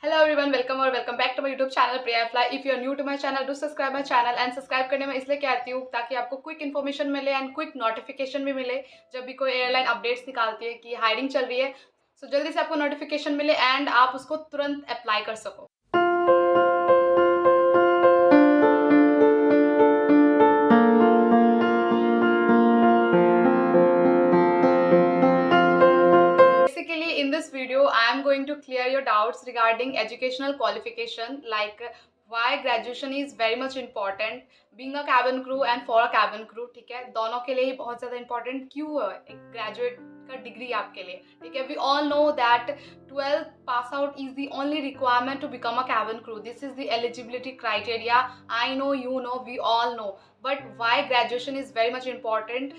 Hello everyone, welcome और welcome back to my YouTube channel Priya fly. If you are new to my channel, do subscribe my channel. And subscribe करने में इसलिए कहती हूँ ताकि आपको क्विक इन्फॉर्मेशन मिले एंड क्विक नोटिफिकेशन भी मिले जब भी कोई एयरलाइन अपडेट्स निकालती है कि हायरिंग चल रही है। सो जल्दी से आपको नोटिफिकेशन मिले एंड आप उसको तुरंत अप्लाई कर सको। Basically, in this video, I am going to clear your doubts regarding educational qualification, like why graduation is very much important, being a cabin crew and for a cabin crew। ठीक है, दोनों के लिए ही बहुत ज़्यादा important क्यों है एक ग्रेजुएट का डिग्री आपके लिए। ठीक है, we all know that 12th pass out is the only requirement to become a cabin crew। This is the eligibility criteria. I know, you know, we all know, but why graduation is very much important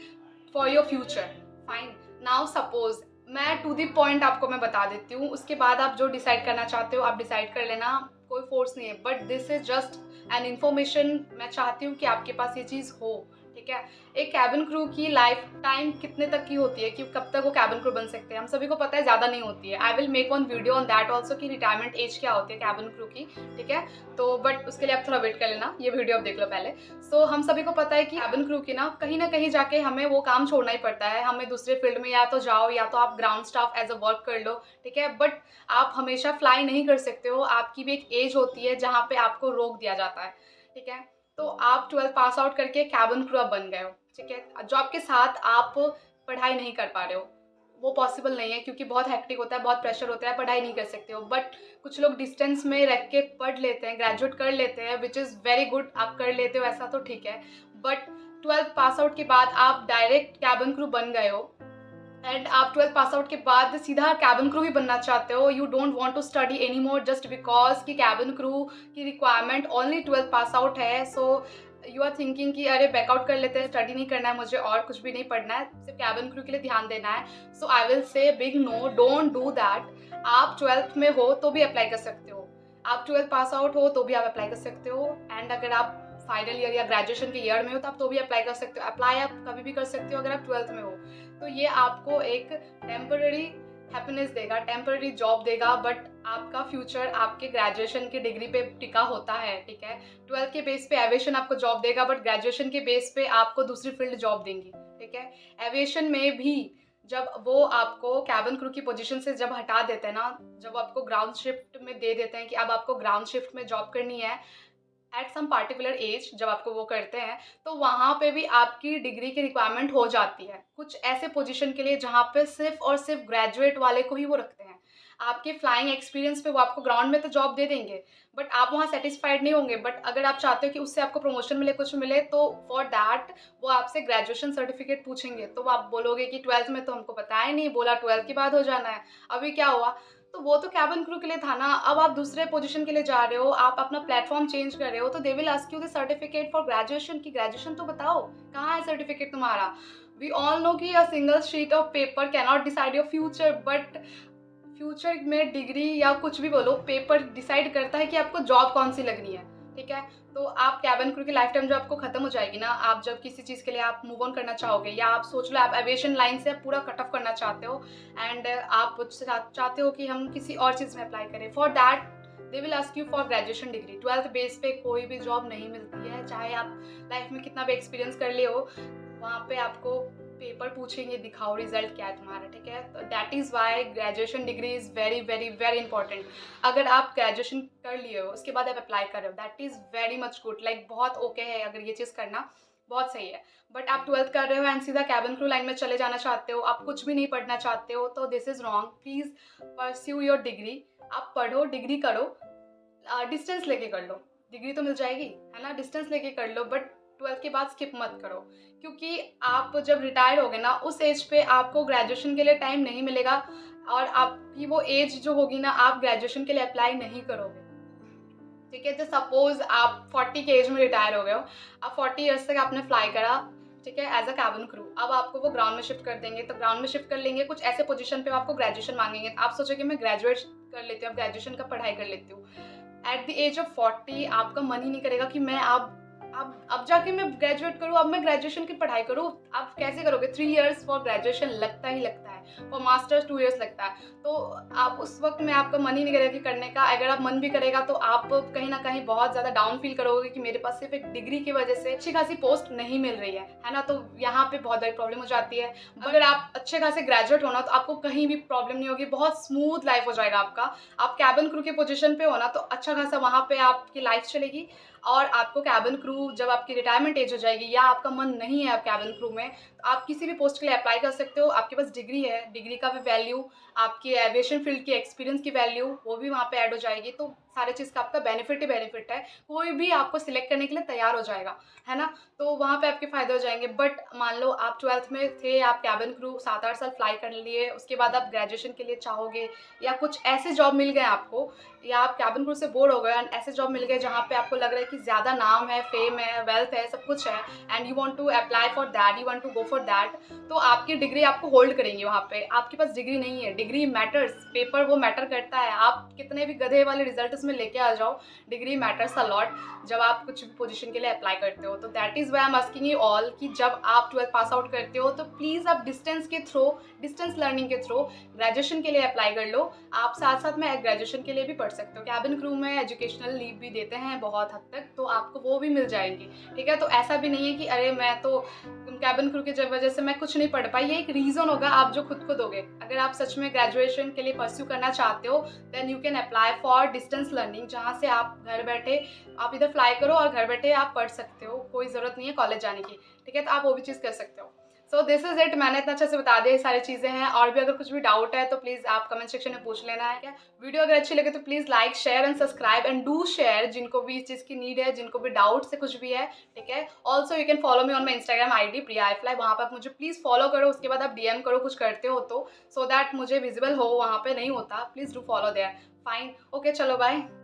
for your future. Fine, now suppose मैं to the point आपको मैं बता देती हूँ, उसके बाद आप जो डिसाइड करना चाहते हो आप डिसाइड कर लेना, कोई फोर्स नहीं है। But this is just an information. मैं चाहती हूँ कि आपके पास ये चीज़ हो। ठीक है, एक कैबिन क्रू की लाइफ टाइम कितने तक की होती है कि कब तक वो कैबिन क्रू बन सकते हैं, हम सभी को पता है ज़्यादा नहीं होती है। I will make one video on that also कि रिटायरमेंट एज क्या होती है कैबिन क्रू की। ठीक है, तो बट उसके लिए आप थोड़ा वेट कर लेना, ये वीडियो आप देख लो पहले। सो हम सभी को पता है कि कैबिन क्रू की ना कहीं जाके हमें वो काम छोड़ना ही पड़ता है। हमें दूसरे फील्ड में या तो जाओ या तो आप ground staff as a work कर लो। ठीक है, बट आप हमेशा फ्लाई नहीं कर सकते हो, आपकी भी एक एज होती है जहाँ पे आपको रोक दिया जाता है। ठीक है, तो आप 12th पास आउट करके कैबिन क्रू बन गए हो। ठीक है, जॉब के साथ आप पढ़ाई नहीं कर पा रहे हो, वो पॉसिबल नहीं है क्योंकि बहुत हेक्टिक होता है, बहुत प्रेशर होता है, पढ़ाई नहीं कर सकते हो। बट कुछ लोग डिस्टेंस में रह के पढ़ लेते हैं, ग्रेजुएट कर लेते हैं, विच इज़ वेरी गुड। आप कर लेते हो ऐसा तो ठीक है, बट 12th पास आउट के बाद आप डायरेक्ट कैबिन क्रू बन गए हो एंड आप 12th पास आउट के बाद सीधा कैबिन क्रू ही बनना चाहते हो। You don't want to study any more just because कि कैबिन क्रू की requirement only 12th pass out है। सो यू आर थिंकिंग कि अरे बैकआउट कर लेते हैं, स्टडी नहीं करना है मुझे और कुछ भी नहीं पढ़ना है, सिर्फ कैबिन क्रू के लिए ध्यान देना है। So I will say big no, don't do that. आप 12th में हो तो भी अप्लाई कर सकते हो, आप 12th पास आउट हो तो भी आप अप्लाई कर सकते हो, एंड अगर आप फाइनल ईयर या ग्रेजुएशन के ईयर में हो तो आप तो भी अप्लाई कर सकते हो। अप्लाई आप कभी भी कर सकते हो अगर आप 12th में हो। तो ये आपको एक टेम्पररी हैप्पीनेस देगा, टेम्पररी जॉब देगा, बट आपका फ्यूचर आपके ग्रेजुएशन की डिग्री पे टिका होता है। ठीक है, 12th के बेस पे एविएशन आपको जॉब देगा, बट ग्रेजुएशन के बेस पे आपको दूसरी फील्ड जॉब देंगी। ठीक है, एविएशन में भी जब वो आपको कैबिन क्रू की पोजीशन से जब हटा देते हैं ना, जब आपको ग्राउंड शिफ्ट में दे देते हैं कि अब आपको ग्राउंड शिफ्ट में जॉब करनी है एट सम पार्टिकुलर एज, जब आपको वो करते हैं तो वहाँ पे भी आपकी डिग्री की रिक्वायरमेंट हो जाती है कुछ ऐसे पोजीशन के लिए जहाँ पे सिर्फ और सिर्फ ग्रेजुएट वाले को ही वो रखते हैं। आपके फ्लाइंग एक्सपीरियंस पे वो आपको ग्राउंड में तो जॉब दे देंगे, बट आप वहाँ सेटिस्फाइड नहीं होंगे। बट अगर आप चाहते हो कि उससे आपको प्रमोशन मिले, कुछ मिले, तो फॉर दैट वो आपसे ग्रेजुएशन सर्टिफिकेट पूछेंगे। तो आप बोलोगे कि 12th में तो हमको पता ही नहीं, बोला 12th के बाद हो जाना है, अभी क्या हुआ। तो वो तो कैबिन क्रू के लिए था ना, अब आप दूसरे पोजीशन के लिए जा रहे हो, आप अपना प्लेटफॉर्म चेंज कर रहे हो, तो they will ask you the certificate for graduation की ग्रेजुएशन तो बताओ, कहाँ है सर्टिफिकेट तुम्हारा। वी ऑल नो कि a single sheet of paper can not decide your future, but future में डिग्री या कुछ भी बोलो, पेपर डिसाइड करता है कि आपको जॉब कौन सी लगनी है। ठीक है, तो आप कैबिन क्रू की लाइफ टाइम जब आपको खत्म हो जाएगी ना, आप जब किसी चीज़ के लिए आप मूव ऑन करना चाहोगे, या आप सोच लो आप एविएशन लाइन से पूरा कट ऑफ करना चाहते हो एंड आप चाहते हो कि हम किसी और चीज़ में अप्लाई करें, for that they will ask you for graduation degree. 12th base पे कोई भी जॉब नहीं मिलती है, चाहे आप लाइफ में कितना भी एक्सपीरियंस कर ले हो, वहाँ पे आपको पेपर पूछेंगे, दिखाओ रिजल्ट क्या है तुम्हारा। ठीक है, तो that is why graduation degree is very very very important. अगर आप ग्रेजुएशन कर लिए हो उसके बाद आप अप्लाई कर रहे हो, that is very much good, like बहुत ओके है अगर ये चीज़ करना, बहुत सही है। बट आप 12th कर रहे हो एंड सीधा कैबिन क्रू लाइन में चले जाना चाहते हो, आप कुछ भी नहीं पढ़ना चाहते हो, तो this is wrong. Please pursue your degree, आप पढ़ो, डिग्री करो, डिस्टेंस लेके कर लो, डिग्री तो मिल जाएगी, है ना। डिस्टेंस लेके कर लो, बट 12th के बाद स्किप मत करो, क्योंकि आप जब रिटायर होगे ना उस एज पे आपको ग्रेजुएशन के लिए टाइम नहीं मिलेगा, और आपकी वो एज जो होगी ना, आप ग्रेजुएशन के लिए अप्लाई नहीं करोगे। ठीक है, तो सपोज आप 40 के एज में रिटायर हो गए हो, आप 40 ईयर्स तक आपने फ्लाई करा, ठीक है, एज अ कैबिन क्रू। अब आपको वो ग्राउंड में शिफ्ट कर देंगे, तो ग्राउंड में शिफ्ट कर लेंगे, कुछ ऐसे पोजीशन पे आपको ग्रेजुएशन मांगेंगे, आप सोचोगे मैं ग्रेजुएट कर लेती हूँ, ग्रेजुएशन का पढ़ाई कर लेती हूँ। एट द एज ऑफ 40 आपका मन ही नहीं करेगा कि मैं अब जाके मैं ग्रेजुएट करूँ, अब मैं ग्रेजुएशन की पढ़ाई करूँ। आप कैसे करोगे, 3 इयर्स फॉर ग्रेजुएशन लगता ही लगता है। फॉर मास्टर्स 2 ईयर्स लगता है। तो आप उस वक्त में आपका मन ही नहीं करेगा कि करने का, अगर आप मन भी करेगा तो आप कहीं ना कहीं बहुत ज़्यादा डाउन फील करोगे कि मेरे पास सिर्फ एक डिग्री की वजह से अच्छी खासी पोस्ट नहीं मिल रही है ना। तो यहाँ पे बहुत बड़ी प्रॉब्लम हो जाती है। अगर आप अच्छे खासे ग्रेजुएट होना तो आपको कहीं भी प्रॉब्लम नहीं होगी, बहुत स्मूथ लाइफ हो जाएगा आपका। आप कैबिन क्रू की पोजीशन पे हो ना तो अच्छा खासा वहाँ पे आपकी लाइफ चलेगी। और आपको कैबिन क्रू जब आपकी रिटायरमेंट एज हो जाएगी या आपका मन नहीं है आप कैबिन क्रू में, तो आप किसी भी पोस्ट के लिए अप्लाई कर सकते हो। आपके पास डिग्री है, डिग्री का भी वैल्यू, आपकी एविएशन फील्ड की एक्सपीरियंस की वैल्यू वो भी वहाँ पे ऐड हो जाएगी। तो सारे चीज़ का आपका बेनिफिट ही बेनिफिट है। कोई भी आपको सिलेक्ट करने के लिए तैयार हो जाएगा, है ना। तो वहाँ पे आपके फ़ायदे हो जाएंगे। बट मान लो आप 12th में थे, आप कैबिन क्रू 7-8 साल फ्लाई कर लिए, उसके बाद आप ग्रेजुएशन के लिए चाहोगे या कुछ ऐसे जॉब मिल गए आपको, या आप कैबिन क्रू से बोर हो गए एंड ऐसे जॉब मिल गए जहाँ पे आपको लग रहा है कि ज़्यादा नाम है, फेम है, वेल्थ है, सब कुछ है, and you want to apply for that, you want to go for that, तो आपकी डिग्री आपको होल्ड करेंगी वहाँ पे। आपके पास डिग्री नहीं है, डिग्री मैटर्स, पेपर वो मैटर करता है। आप कितने भी गधे वाले रिजल्ट उसमें लेके आ जाओ, डिग्री मैटर्स अ लॉट जब आप कुछ भी पोजीशन के लिए अप्लाई करते हो। तो that is why I am asking you all कि जब आप 12th पास आउट करते हो तो प्लीज़ आप डिस्टेंस के थ्रू, डिस्टेंस लर्निंग के थ्रू ग्रेजुएशन के लिए अप्लाई कर लो। आप साथ साथ में ग्रेजुएशन के लिए भी पढ़ सकते हो। कैबिन क्रू में एजुकेशनल लीव भी देते हैं बहुत हद तक, तो आपको वो भी मिल जाएंगी, ठीक है। तो ऐसा भी नहीं है कि अरे मैं तो कैबिन क्रू की वजह से मैं कुछ नहीं पढ़ पाई, ये एक रीज़न होगा आप जो खुद को दोगे। अगर आप सच में ग्रेजुएशन के लिए परस्यू करना चाहते हो then you can apply for distance learning, जहाँ से आप घर बैठे आप इधर फ्लाई करो और घर बैठे आप पढ़ सकते हो, कोई ज़रूरत नहीं है कॉलेज जाने की, ठीक है। तो आप वो भी चीज़ कर सकते हो। So this is it. मैंने इतना अच्छे से बता दिया, ये सारी चीज़ें हैं। और भी अगर कुछ भी डाउट है तो प्लीज़ आप कमेंट सेक्शन में पूछ लेना है क्या। वीडियो अगर अच्छी लगे तो please like, share and subscribe and do share, जिनको भी इस चीज़ की नीड है, जिनको भी डाउट से कुछ भी है, ठीक है। Also you can follow me on my Instagram ID priyaifly, वहाँ पर आप मुझे प्लीज़ फॉलो करो। उसके बाद आप DM करो कुछ करते हो तो, सो दैट मुझे विजिबल हो, वहाँ पे नहीं होता, please do follow there. Fine, okay, चलो बाय।